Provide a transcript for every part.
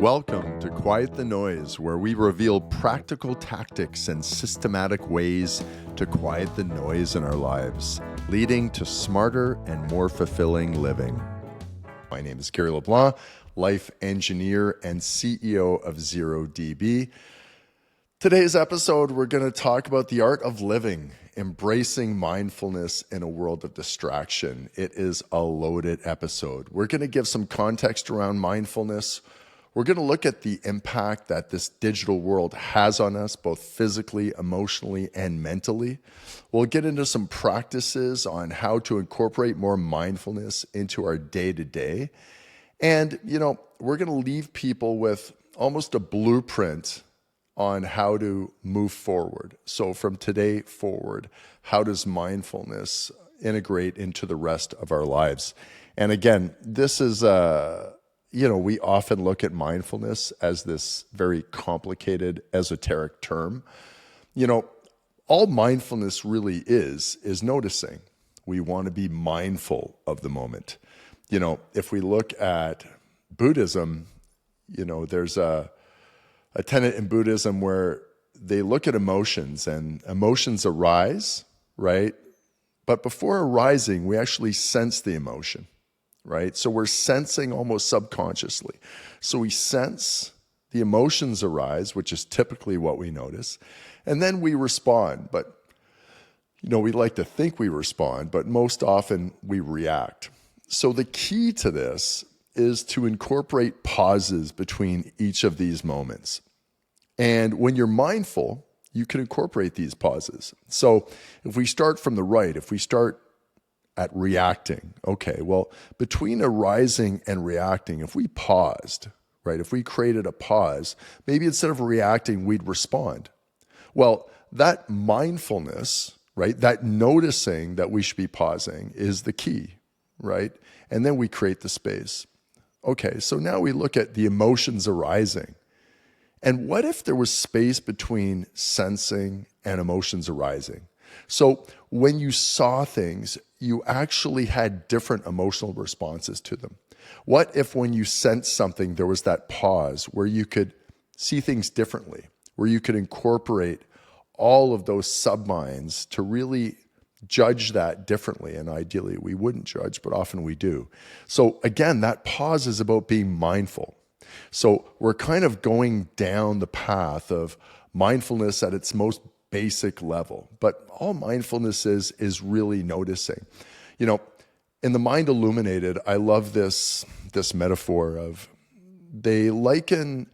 Welcome to Quiet the Noise, where we reveal practical tactics and systematic ways to quiet the noise in our lives, leading to smarter and more fulfilling living. My name is Gary LeBlanc, life engineer and CEO of ZeroDB. Today's episode, we're going to talk about the art of living, embracing mindfulness in a world of distraction. It is a loaded episode. We're going to give some context around mindfulness. We're going to look at the impact that this digital world has on us, both physically, emotionally, and mentally. We'll get into some practices on how to incorporate more mindfulness into our day-to-day. And, we're going to leave people with almost a blueprint on how to move forward. So from today forward, how does mindfulness integrate into the rest of our lives? And again, this is we often look at mindfulness as this very complicated, esoteric term. All mindfulness really is noticing. We want to be mindful of the moment. If we look at Buddhism, there's a tenet in Buddhism where they look at emotions and emotions arise, right? But before arising, we actually sense the emotion. Right? So we're sensing almost subconsciously. So we sense the emotions arise, which is typically what we notice, and then we respond. But, we like to think we respond, but most often we react. So the key to this is to incorporate pauses between each of these moments. And when you're mindful, you can incorporate these pauses. So if we start from the right, if we start at reacting. Okay, well, between arising and reacting, if we paused, right, if we created a pause, maybe instead of reacting, we'd respond. Well, that mindfulness, right, that noticing that we should be pausing is the key, right? And then we create the space. Okay, so now we look at the emotions arising. And what if there was space between sensing and emotions arising? So when you saw things, you actually had different emotional responses to them. What if when you sensed something, there was that pause where you could see things differently, where you could incorporate all of those subminds to really judge that differently? And ideally, we wouldn't judge, but often we do. So again, that pause is about being mindful. So we're kind of going down the path of mindfulness at its most basic level, but all mindfulness is really noticing. In the Mind Illuminated, I love this metaphor of, they liken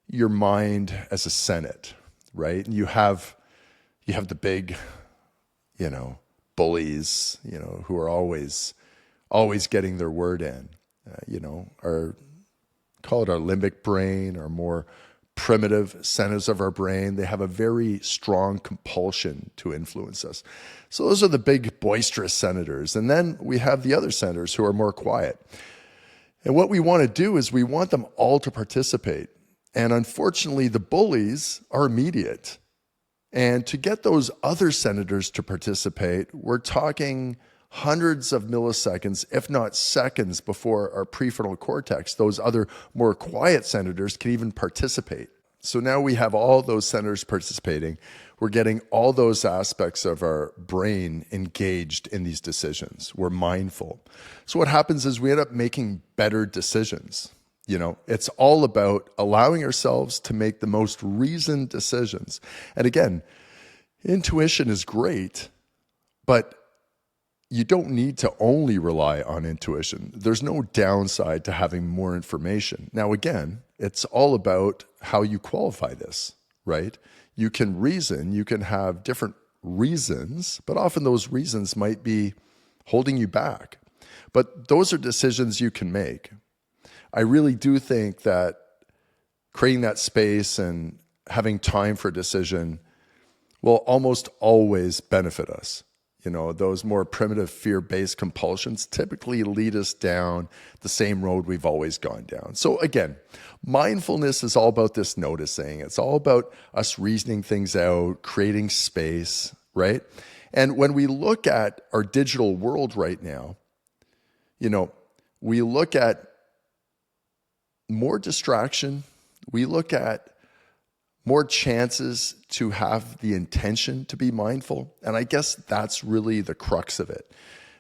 your mind as a Senate, right? And you have the big, bullies, who are always getting their word in, call it our limbic brain, or more primitive centers of our brain. They have a very strong compulsion to influence us. So those are the big boisterous senators. And then we have the other senators who are more quiet. And what we want to do is we want them all to participate. And unfortunately, the bullies are immediate. And to get those other senators to participate, we're talking hundreds of milliseconds, if not seconds, before our prefrontal cortex, those other more quiet senators, can even participate. So now we have all those senators participating. We're getting all those aspects of our brain engaged in these decisions. We're mindful. So what happens is we end up making better decisions. It's all about allowing ourselves to make the most reasoned decisions. And again, intuition is great, but you don't need to only rely on intuition. There's no downside to having more information. Now, again, it's all about how you qualify this, right? You can reason, you can have different reasons, but often those reasons might be holding you back. But those are decisions you can make. I really do think that creating that space and having time for decision will almost always benefit us. Those more primitive fear-based compulsions typically lead us down the same road we've always gone down. So again, mindfulness is all about this noticing. It's all about us reasoning things out, creating space, right? And when we look at our digital world right now, we look at more distraction, We look at more chances to have the intention to be mindful. And I guess that's really the crux of it.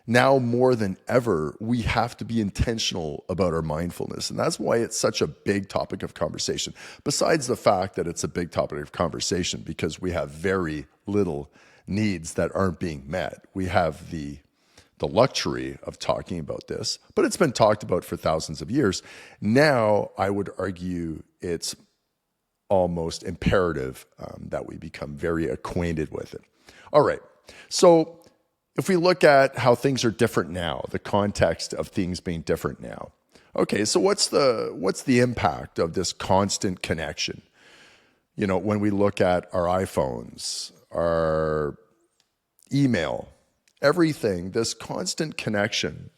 Now more than ever, we have to be intentional about our mindfulness. And that's why it's such a big topic of conversation. Besides the fact that it's a big topic of conversation because we have very little needs that aren't being met. We have the luxury of talking about this, but it's been talked about for thousands of years. Now, I would argue it's almost imperative that we become very acquainted with it. All right. So if we look at how things are different now, the context of things being different now. Okay, so what's the impact of this constant connection? You know, when we look at our iPhones, our email, everything, this constant connection,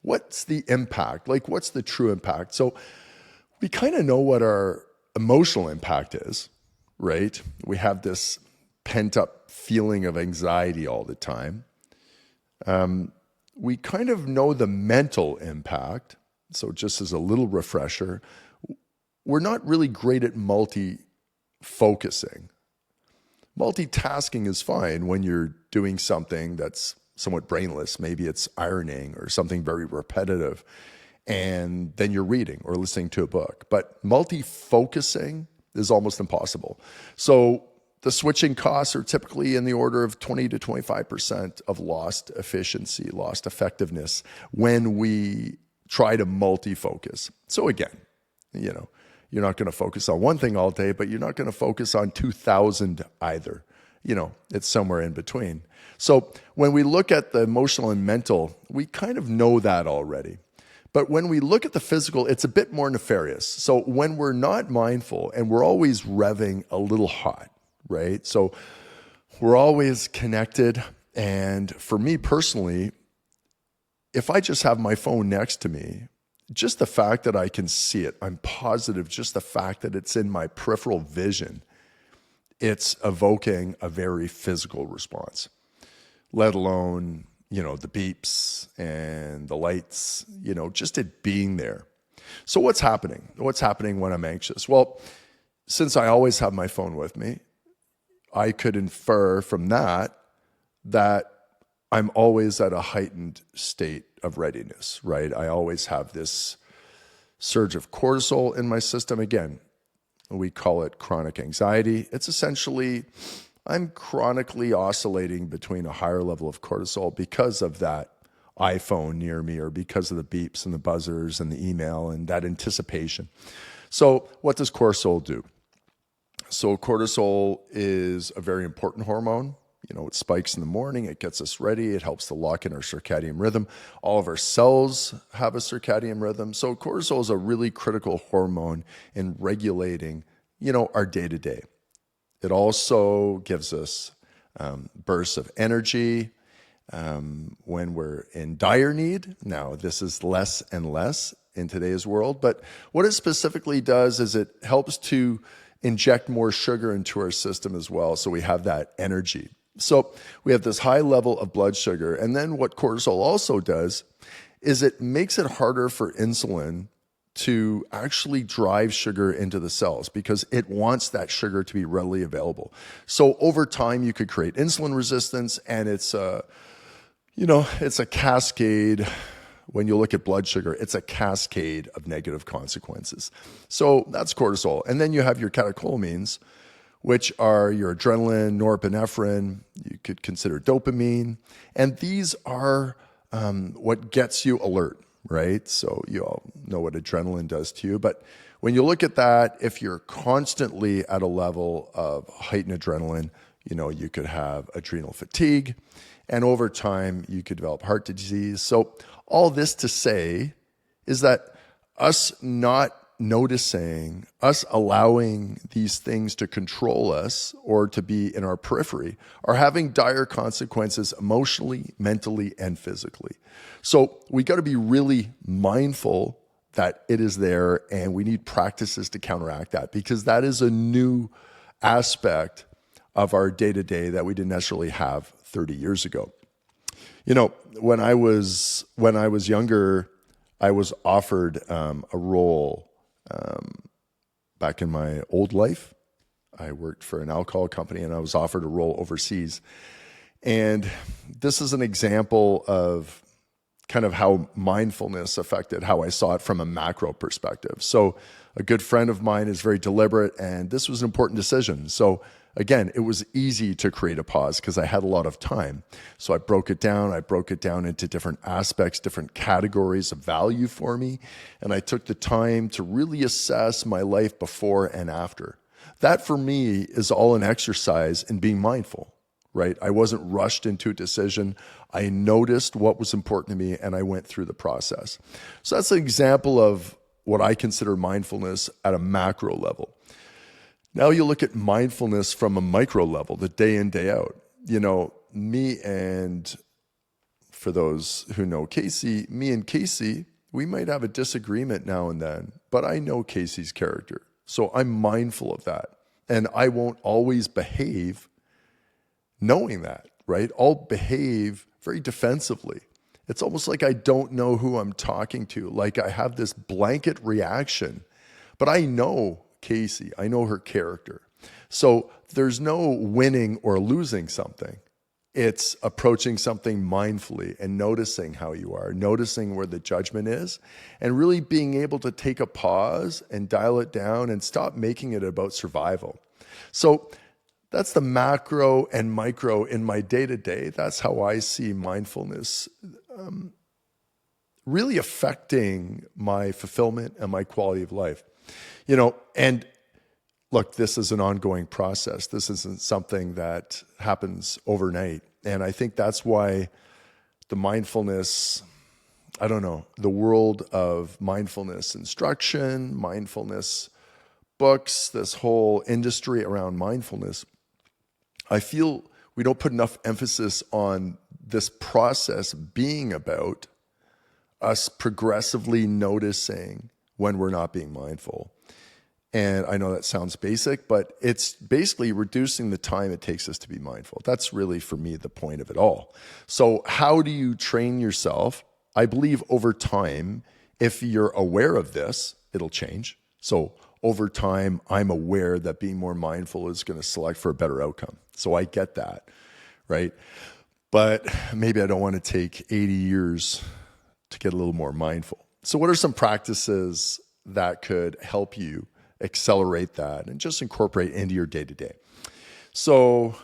what's the impact? Like, what's the true impact? So we kind of know what our emotional impact is, right? We have this pent-up feeling of anxiety all the time. We kind of know the mental impact. So just as a little refresher, we're not really great at multi-focusing. Multitasking is fine when you're doing something that's somewhat brainless. Maybe it's ironing or something very repetitive. And then you're reading or listening to a book. But multi-focusing is almost impossible. So the switching costs are typically in the order of 20 to 25% of lost efficiency, lost effectiveness when we try to multi-focus. So again, you know, you're not going to focus on one thing all day, but you're not going to focus on 2,000 either. You know, it's somewhere in between. So when we look at the emotional and mental, we kind of know that already. But when we look at the physical, it's a bit more nefarious. So when we're not mindful and we're always revving a little hot, right? So we're always connected. And for me personally, if I just have my phone next to me, just the fact that I can see it, I'm positive just the fact that it's in my peripheral vision, it's evoking a very physical response, let alone you know, the beeps and the lights, you know, just it being there. So what's happening? What's happening when I'm anxious? Well, since I always have my phone with me, I could infer from that I'm always at a heightened state of readiness, right? I always have this surge of cortisol in my system. Again, we call it chronic anxiety. It's essentially I'm chronically oscillating between a higher level of cortisol because of that iPhone near me or because of the beeps and the buzzers and the email and that anticipation. So what does cortisol do? So cortisol is a very important hormone. You know, it spikes in the morning. It gets us ready. It helps to lock in our circadian rhythm. All of our cells have a circadian rhythm. So cortisol is a really critical hormone in regulating, you know, our day-to-day. It also gives us bursts of energy when we're in dire need. Now, this is less and less in today's world, but what it specifically does is it helps to inject more sugar into our system as well, so we have that energy. So we have this high level of blood sugar, and then what cortisol also does is it makes it harder for insulin to actually drive sugar into the cells because it wants that sugar to be readily available. So over time, you could create insulin resistance, and it's a cascade. When you look at blood sugar, it's a cascade of negative consequences. So that's cortisol. And then you have your catecholamines, which are your adrenaline, norepinephrine, you could consider dopamine. And these are what gets you alert, right? So you all know what adrenaline does to you. But when you look at that, if you're constantly at a level of heightened adrenaline, you know, you could have adrenal fatigue. And over time, you could develop heart disease. So all this to say is that us not noticing, us allowing these things to control us or to be in our periphery are having dire consequences emotionally, mentally, and physically. So we got to be really mindful that it is there, and we need practices to counteract that because that is a new aspect of our day-to-day that we didn't necessarily have 30 years ago. You know, when I was younger, I was offered a role back in my old life, I worked for an alcohol company and I was offered a role overseas. And this is an example of kind of how mindfulness affected how I saw it from a macro perspective. So a good friend of mine is very deliberate, and this was an important decision. So again, it was easy to create a pause because I had a lot of time. So I broke it down. I broke it down into different aspects, different categories of value for me. And I took the time to really assess my life before and after. That for me is all an exercise in being mindful, right? I wasn't rushed into a decision. I noticed what was important to me and I went through the process. So that's an example of what I consider mindfulness at a macro level. Now you look at mindfulness from a micro level, the day in, day out. You know, me and, for those who know Casey, me and Casey, we might have a disagreement now and then, but I know Casey's character. So I'm mindful of that. And I won't always behave knowing that, right? I'll behave very defensively. It's almost like I don't know who I'm talking to. Like I have this blanket reaction, but I know Casey, I know her character. So there's no winning or losing something. It's approaching something mindfully and noticing how you are, noticing where the judgment is, and really being able to take a pause and dial it down and stop making it about survival. So that's the macro and micro in my day-to-day. That's how I see mindfulness really affecting my fulfillment and my quality of life. You know, and look, this is an ongoing process. This isn't something that happens overnight. And I think that's why the mindfulness, I don't know, the world of mindfulness instruction, mindfulness books, this whole industry around mindfulness, I feel we don't put enough emphasis on this process being about us progressively noticing when we're not being mindful. And I know that sounds basic, but it's basically reducing the time it takes us to be mindful. That's really, for me, the point of it all. So how do you train yourself? I believe over time, if you're aware of this, it'll change. So over time, I'm aware that being more mindful is going to select for a better outcome. So I get that, right? But maybe I don't want to take 80 years to get a little more mindful. So what are some practices that could help you accelerate that and just incorporate into your day-to-day? So,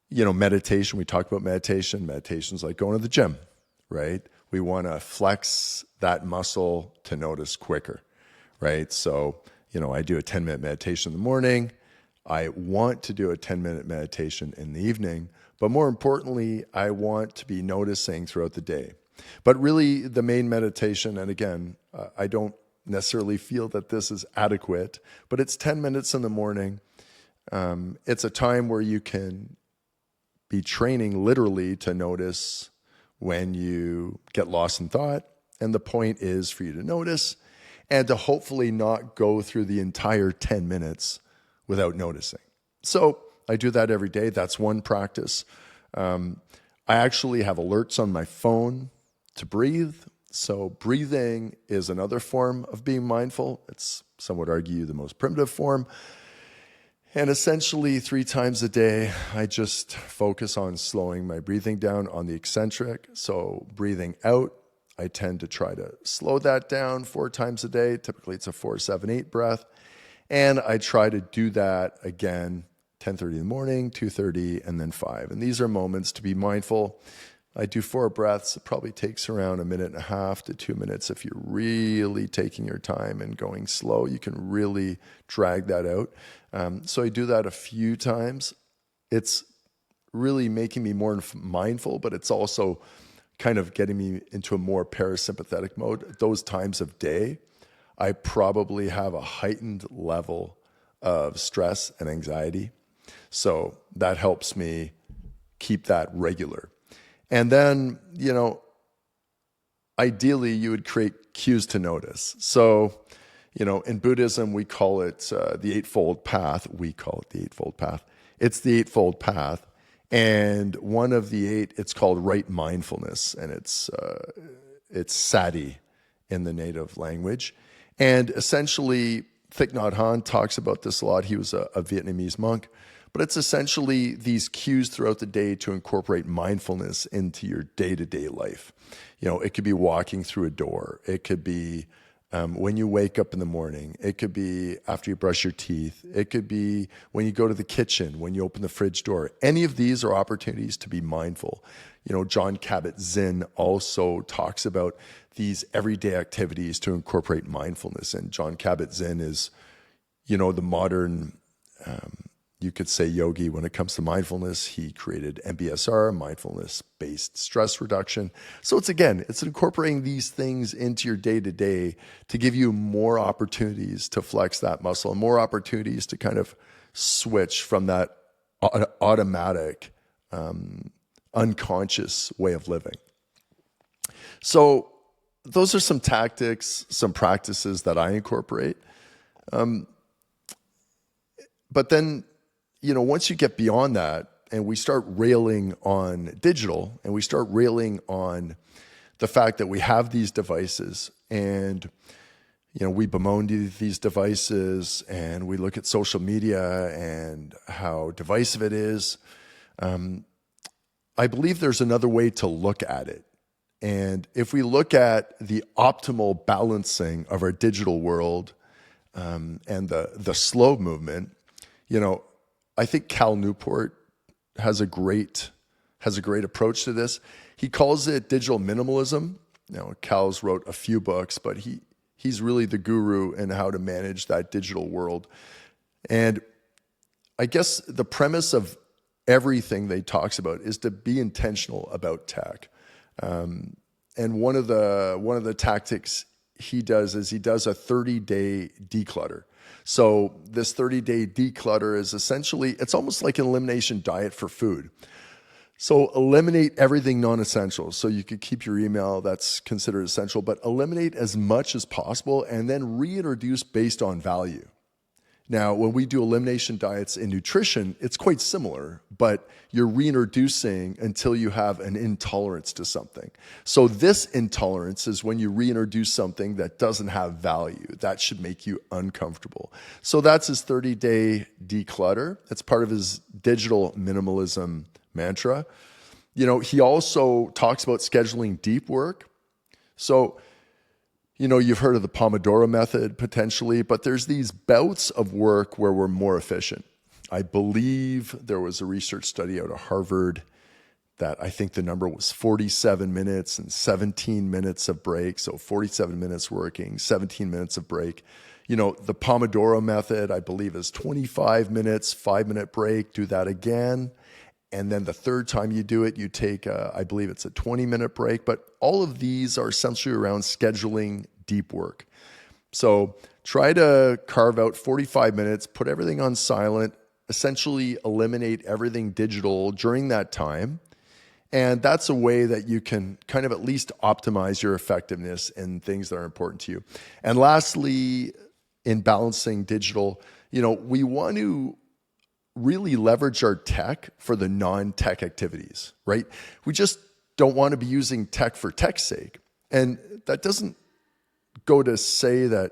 you know, meditation, we talked about meditation. Meditation's like going to the gym, right? We want to flex that muscle to notice quicker, right? So, you know, I do a 10-minute meditation in the morning. I want to do a 10-minute meditation in the evening, but more importantly, I want to be noticing throughout the day. But really the main meditation, and again, I don't necessarily feel that this is adequate, but it's 10 minutes in the morning. It's a time where you can be training literally to notice when you get lost in thought. And the point is for you to notice and to hopefully not go through the entire 10 minutes without noticing. So I do that every day. That's one practice. I actually have alerts on my phone to breathe. So breathing is another form of being mindful. It's, some would argue, the most primitive form. And essentially 3 times a day, I just focus on slowing my breathing down on the eccentric. So breathing out, I tend to try to slow that down 4 times a day. Typically it's a 4-7-8 breath. And I try to do that again, 10:30 in the morning, 2:30, and then 5. And these are moments to be mindful. I do 4 breaths. It probably takes around 1.5 to 2 minutes. If you're really taking your time and going slow, you can really drag that out. So I do that a few times. It's really making me more mindful, but it's also kind of getting me into a more parasympathetic mode. Those times of day, I probably have a heightened level of stress and anxiety. So that helps me keep that regular. And then, you know, ideally you would create cues to notice. So, you know, in Buddhism, we call it the Eightfold Path. We call it the Eightfold Path. It's the Eightfold Path. And one of the 8, it's called right mindfulness. And it's sati in the native language. And essentially Thich Nhat Hanh talks about this a lot. He was a Vietnamese monk. But it's essentially these cues throughout the day to incorporate mindfulness into your day-to-day life. It could be walking through a door. It could be when you wake up in the morning. It could be after you brush your teeth. It could be when you go to the kitchen, when you open the fridge door. Any of these are opportunities to be mindful. Jon Kabat-Zinn also talks about these everyday activities to incorporate mindfulness. And Jon Kabat-Zinn is, the modern, you could say, yogi when it comes to mindfulness. He created MBSR, mindfulness-based stress reduction. So it's incorporating these things into your day-to-day to give you more opportunities to flex that muscle and more opportunities to kind of switch from that automatic, unconscious way of living. So those are some tactics, some practices that I incorporate. But then, once you get beyond that and we start railing on digital and we start railing on the fact that we have these devices and, we bemoan these devices and we look at social media and how divisive it is, I believe there's another way to look at it. And if we look at the optimal balancing of our digital world and the slow movement, I think Cal Newport has a great approach to this. He calls it digital minimalism. Cal's wrote a few books, but he's really the guru in how to manage that digital world. And I guess the premise of everything they talks about is to be intentional about tech. And one of the tactics he does is he does a 30-day declutter. So this 30-day declutter is essentially, it's almost like an elimination diet for food. So eliminate everything non-essential. So you could keep your email, that's considered essential, but eliminate as much as possible and then reintroduce based on value. Now, when we do elimination diets in nutrition, it's quite similar, but you're reintroducing until you have an intolerance to something. So this intolerance is when you reintroduce something that doesn't have value. That should make you uncomfortable. So that's his 30-day declutter. It's part of his digital minimalism mantra. He also talks about scheduling deep work. So you've heard of the Pomodoro method potentially, but there's these bouts of work where we're more efficient. I believe there was a research study out of Harvard that I think the number was 47 minutes and 17 minutes of break. So 47 minutes working, 17 minutes of break. The Pomodoro method, I believe, is 25 minutes, 5-minute break, do that again. And then the third time you do it, you take, I believe it's a 20-minute break. But all of these are essentially around scheduling deep work. So try to carve out 45 minutes, put everything on silent, essentially eliminate everything digital during that time. And that's a way that you can kind of at least optimize your effectiveness in things that are important to you. And lastly, in balancing digital, we want to really leverage our tech for the non-tech activities, right? We just don't want to be using tech for tech's sake. And that doesn't go to say that,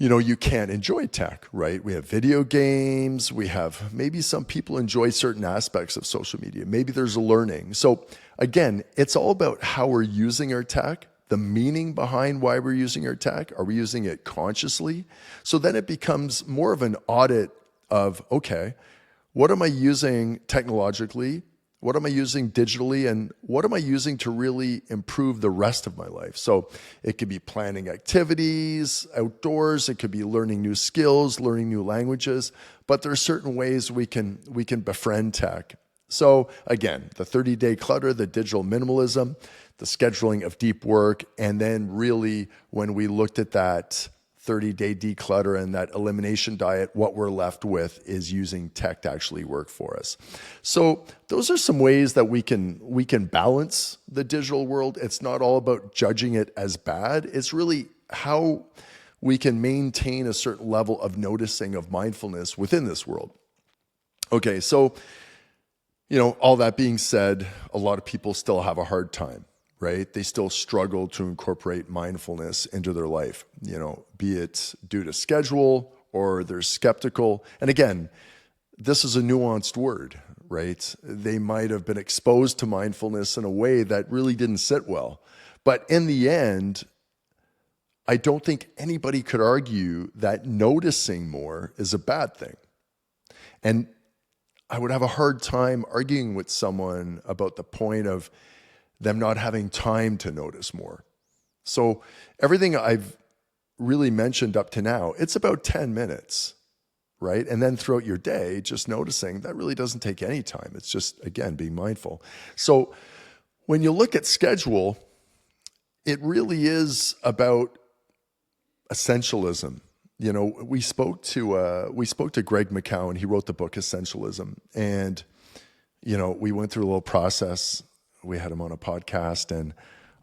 you can't enjoy tech, right? We have video games. We have, maybe some people enjoy certain aspects of social media. Maybe there's a learning. So again, it's all about how we're using our tech, the meaning behind why we're using our tech. Are we using it consciously? So then it becomes more of an audit of, okay, what am I using technologically? What am I using digitally? And what am I using to really improve the rest of my life? So it could be planning activities outdoors. It could be learning new skills, learning new languages. But there are certain ways we can befriend tech. So again, the 30-day clutter, the digital minimalism, the scheduling of deep work, and then really when we looked at that 30-day declutter and that elimination diet, what we're left with is using tech to actually work for us. So those are some ways that we can balance the digital world. It's not all about judging it as bad. It's really how we can maintain a certain level of noticing of mindfulness within this world. Okay, so all that being said, a lot of people still have a hard time right? They still struggle to incorporate mindfulness into their life, be it due to schedule or they're skeptical. And again, this is a nuanced word, right? They might have been exposed to mindfulness in a way that really didn't sit well. But in the end, I don't think anybody could argue that noticing more is a bad thing. And I would have a hard time arguing with someone about the point of them not having time to notice more. So everything I've really mentioned up to now, it's about 10 minutes, right? And then throughout your day, just noticing, that really doesn't take any time. It's just, again, being mindful. So when you look at schedule, it really is about essentialism. We spoke to Greg McCowan. He wrote the book Essentialism, and we went through a little process. We had him on a podcast, and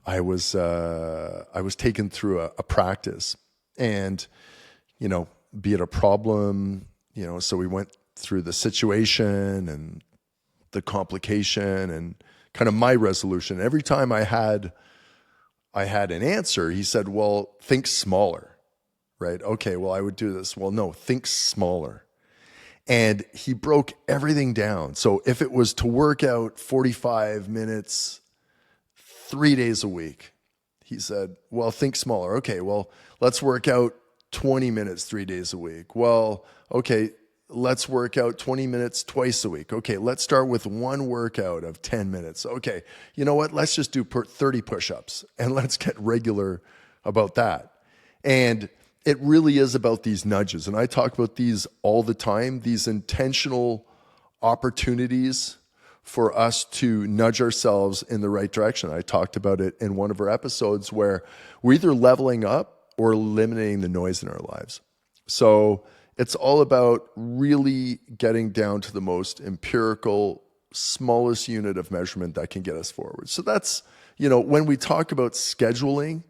I was taken through a practice, and be it a problem, so we went through the situation and the complication and kind of my resolution. Every time I had an answer, he said, well, think smaller. Right? Okay, well, I would do this. Well, no, think smaller. And he broke everything down. So if it was to work out 45 minutes, 3 days a week, he said, well, think smaller. Okay, well, let's work out 20 minutes, 3 days a week. Well, okay, let's work out 20 minutes twice a week. Okay, let's start with one workout of 10 minutes. Okay, you know what? Let's just do 30 push-ups and let's get regular about that. And it really is about these nudges. And I talk about these all the time, these intentional opportunities for us to nudge ourselves in the right direction. I talked about it in one of our episodes where we're either leveling up or eliminating the noise in our lives. So it's all about really getting down to the most empirical, smallest unit of measurement that can get us forward. So that's, when we talk about scheduling,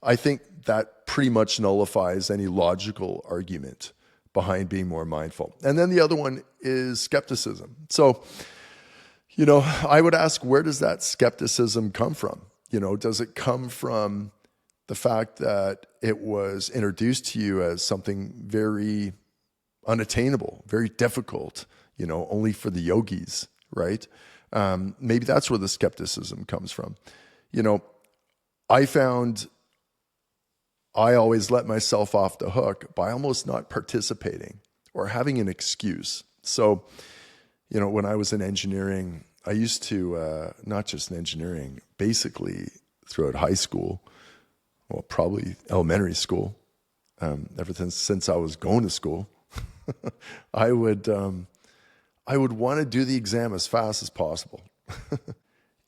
I think that pretty much nullifies any logical argument behind being more mindful. And then the other one is skepticism. So, I would ask, where does that skepticism come from? Does it come from the fact that it was introduced to you as something very unattainable, very difficult, only for the yogis, right? Maybe that's where the skepticism comes from. I found I always let myself off the hook by almost not participating or having an excuse. So, when I was in engineering, I used to, not just in engineering, basically throughout high school, well, probably elementary school, ever since I was going to school, I would want to do the exam as fast as possible.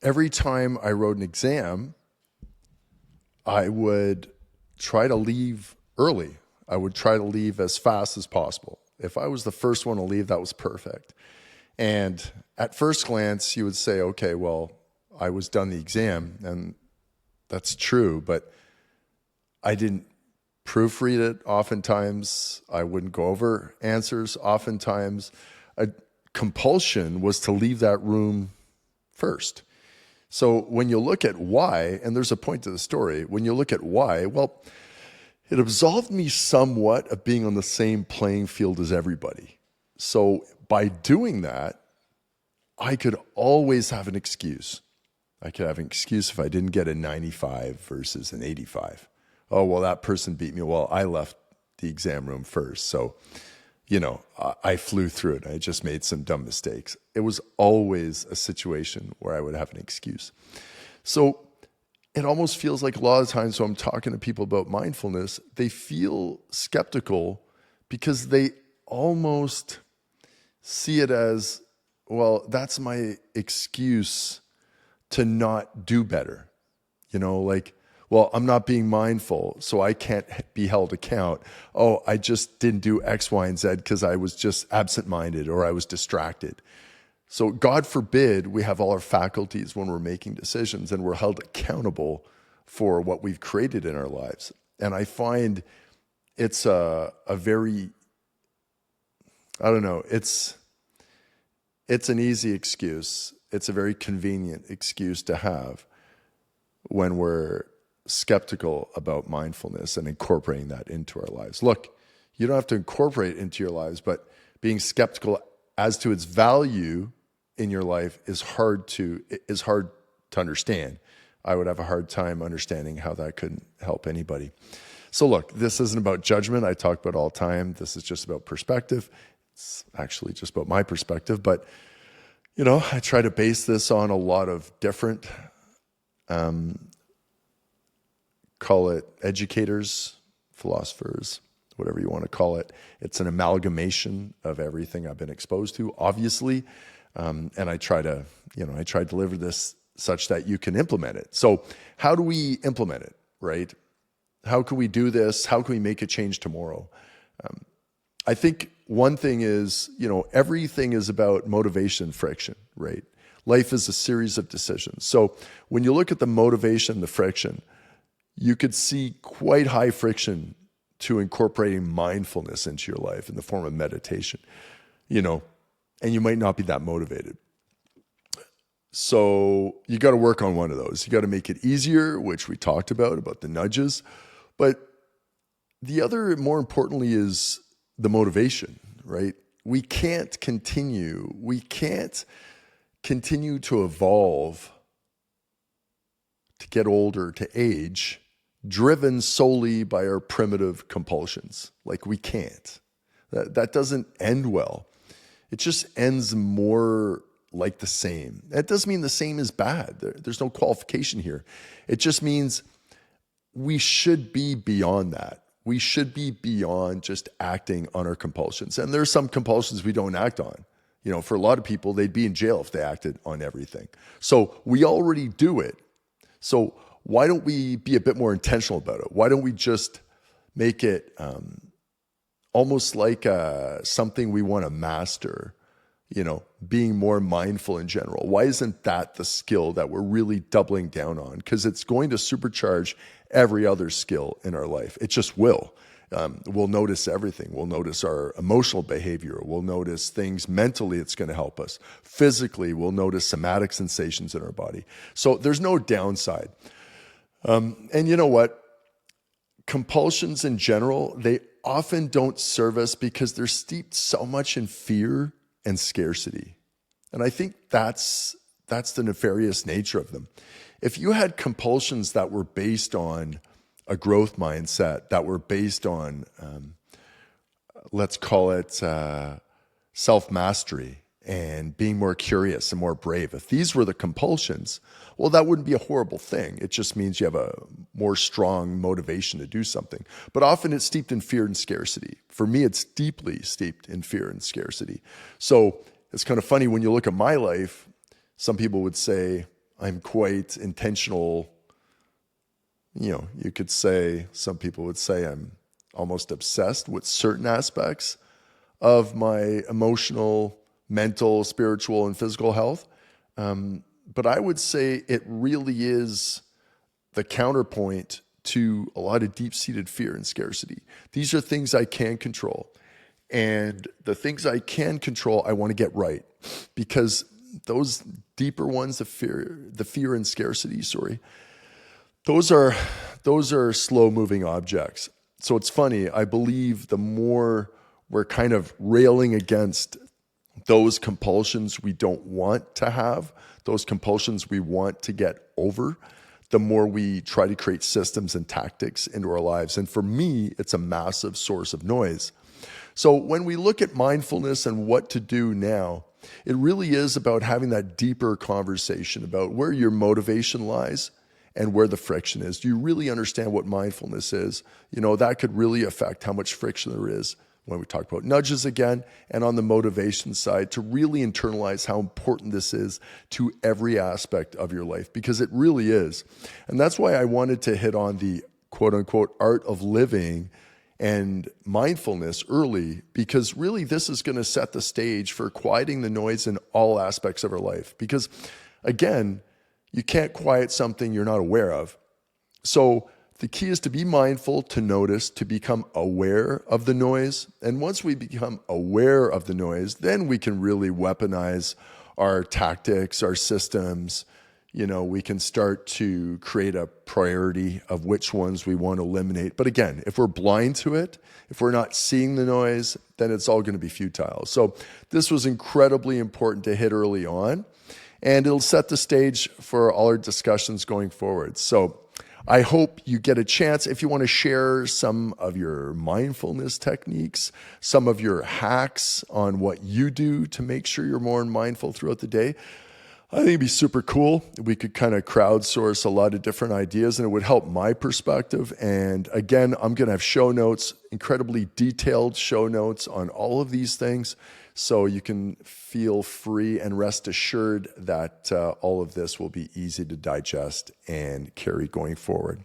Every time I wrote an exam, I would try to leave early. I would try to leave as fast as possible. If I was the first one to leave, that was perfect. And at first glance, you would say, okay, well, I was done the exam, and that's true, but I didn't proofread it. Oftentimes, I wouldn't go over answers. Oftentimes, a compulsion was to leave that room first. So when you look at why, and there's a point to the story, when you look at why, well, it absolved me somewhat of being on the same playing field as everybody. So by doing that, I could always have an excuse. I could have an excuse if I didn't get a 95 versus an 85. Oh, well, that person beat me. Well, I left the exam room first. So, I flew through it. I just made some dumb mistakes. It was always a situation where I would have an excuse. So it almost feels like a lot of times when I'm talking to people about mindfulness, they feel skeptical because they almost see it as, well, that's my excuse to not do better. Well, I'm not being mindful, so I can't be held account. Oh, I just didn't do X, Y, and Z because I was just absent-minded or I was distracted. So God forbid we have all our faculties when we're making decisions and we're held accountable for what we've created in our lives. And I find it's a very, it's an easy excuse. It's a very convenient excuse to have. when we're skeptical about mindfulness and incorporating that into our lives. Look, you don't have to incorporate it into your lives, but being skeptical as to its value in your life is hard to understand. I would have a hard time understanding how that could help anybody. So look, this isn't about judgment. I talk about it all the time. This is just about perspective. It's actually just about my perspective, but I try to base this on a lot of different, call it educators, philosophers, whatever you want to call it. It's an amalgamation of everything I've been exposed to, obviously. And I try to deliver this such that you can implement it. So how do we implement it, right? How can we do this? How can we make a change tomorrow? I think one thing is, everything is about motivation, friction, right? Life is a series of decisions. So when you look at the motivation, the friction, you could see quite high friction to incorporating mindfulness into your life in the form of meditation, and you might not be that motivated. So you got to work on one of those. You got to make it easier, which we talked about the nudges. But the other, more importantly, is the motivation, right? We can't continue to evolve, to get older, to age, driven solely by our primitive compulsions. Like, we can't. That doesn't end well. It just ends more like the same. That doesn't mean the same is bad. There's no qualification here. It just means we should be beyond that. We should be beyond just acting on our compulsions. And there are some compulsions we don't act on. For a lot of people, they'd be in jail if they acted on everything. So we already do it. So why don't we be a bit more intentional about it? Why don't we just make it almost like something we want to master? Being more mindful in general. Why isn't that the skill that we're really doubling down on? Because it's going to supercharge every other skill in our life. It just will. We'll notice everything. We'll notice our emotional behavior. We'll notice things mentally. It's going to help us. Physically, we'll notice somatic sensations in our body. So there's no downside. And you know what? Compulsions in general, they often don't serve us because they're steeped so much in fear and scarcity. And I think that's the nefarious nature of them. If you had compulsions that were based on a growth mindset, that were based on, let's call it self-mastery and being more curious and more brave, if these were the compulsions, well, that wouldn't be a horrible thing. It just means you have a more strong motivation to do something. But often it's steeped in fear and scarcity. For me, it's deeply steeped in fear and scarcity. So it's kind of funny when you look at my life, some people would say I'm quite intentional. You could say, some people would say I'm almost obsessed with certain aspects of my emotional, mental, spiritual, and physical health. But I would say it really is the counterpoint to a lot of deep-seated fear and scarcity. These are things I can control. And the things I can control, I want to get right. Because those deeper ones, the fear and scarcity, those are slow-moving objects. So it's funny, I believe the more we're kind of railing against those compulsions we don't want to have, those compulsions we want to get over, the more we try to create systems and tactics into our lives. And for me, it's a massive source of noise. So when we look at mindfulness and what to do now, it really is about having that deeper conversation about where your motivation lies and where the friction is. Do you really understand what mindfulness is? That could really affect how much friction there is when we talk about nudges again, and on the motivation side, to really internalize how important this is to every aspect of your life, because it really is. And that's why I wanted to hit on the quote unquote art of living and mindfulness early, because really this is going to set the stage for quieting the noise in all aspects of our life. Because again, you can't quiet something you're not aware of. So the key is to be mindful, to notice, to become aware of the noise. And once we become aware of the noise, then we can really weaponize our tactics, our systems, we can start to create a priority of which ones we want to eliminate. But again, if we're blind to it, if we're not seeing the noise, then it's all going to be futile. So this was incredibly important to hit early on, and it'll set the stage for all our discussions going forward. So I hope you get a chance, if you want to share some of your mindfulness techniques, some of your hacks on what you do to make sure you're more mindful throughout the day. I think it'd be super cool. We could kind of crowdsource a lot of different ideas, and it would help my perspective. And again, I'm going to have show notes, incredibly detailed show notes on all of these things, so you can feel free and rest assured that all of this will be easy to digest and carry going forward.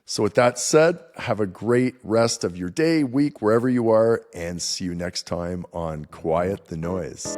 So with that said, have a great rest of your day, week, wherever you are, and see you next time on Quiet the Noise.